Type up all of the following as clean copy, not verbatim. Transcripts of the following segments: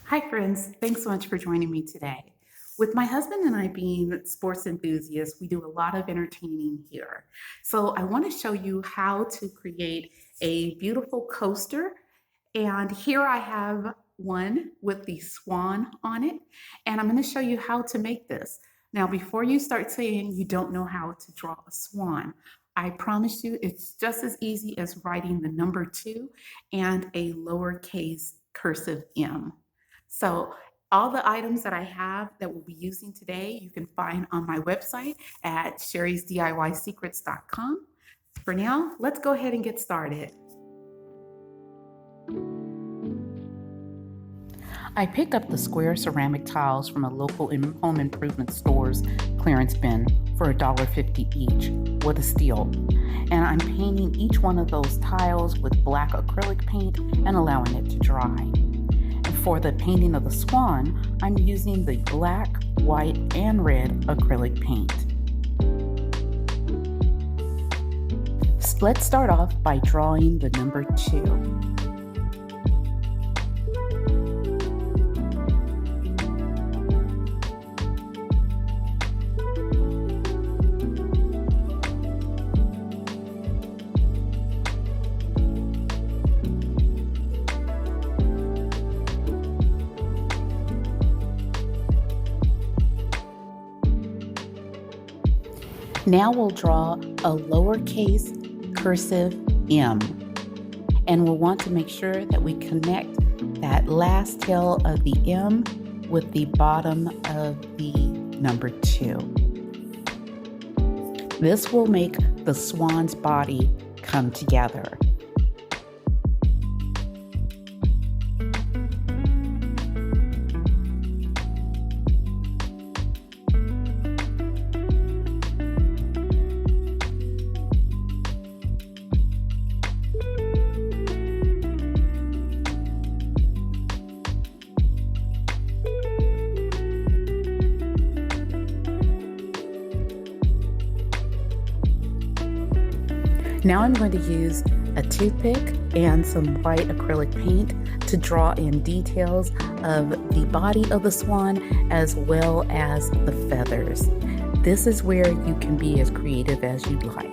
Hi, friends. Thanks so much for joining me today. With my husband and I being sports enthusiasts, we do a lot of entertaining here. So, I want to show you how to create a beautiful coaster. And here I have one with the swan on it. And I'm going to show you how to make this. Now, before you start saying you don't know how to draw a swan, I promise you it's just as easy as writing the number 2 and a lowercase cursive m. So all the items that I have that we'll be using today, you can find on my website at sherrysdiysecrets.com. For now, let's go ahead and get started. I picked up the square ceramic tiles from a local home improvement store's clearance bin for $1.50 each with a steel. And I'm painting each one of those tiles with black acrylic paint and allowing it to dry. For the painting of the swan, I'm using the black, white, and red acrylic paint. Let's start off by drawing the number 2. Now we'll draw a lowercase cursive m, and we'll want to make sure that we connect that last tail of the m with the bottom of the number 2. This will make the swan's body come together. Now I'm going to use a toothpick and some white acrylic paint to draw in details of the body of the swan as well as the feathers. This is where you can be as creative as you'd like.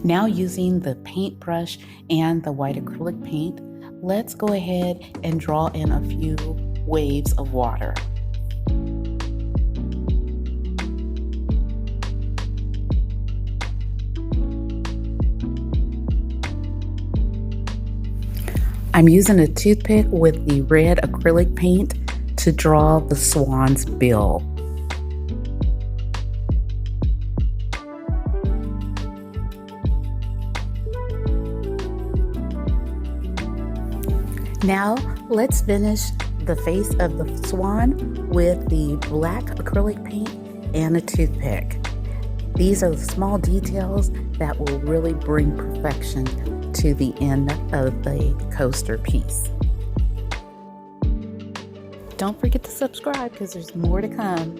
Now using the paintbrush and the white acrylic paint, let's go ahead and draw in a few waves of water. I'm using a toothpick with the red acrylic paint to draw the swan's bill. Now let's finish the face of the swan with the black acrylic paint and a toothpick. These are the small details that will really bring perfection to the end of the coaster piece. Don't forget to subscribe because there's more to come.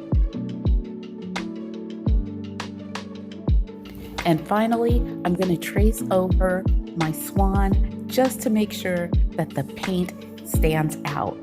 And finally, I'm going to trace over my swan just to make sure that the paint stands out.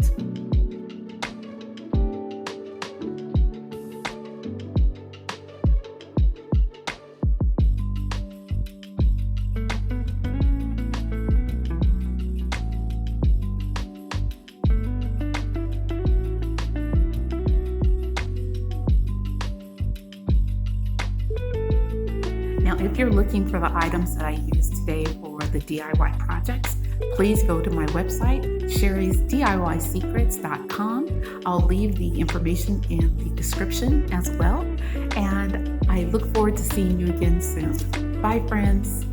Now, if you're looking for the items that I used today for the DIY projects, please go to my website, sherrysdiysecrets.com. I'll leave the information in the description as well. And I look forward to seeing you again soon. Bye, friends.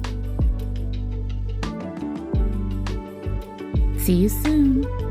See you soon.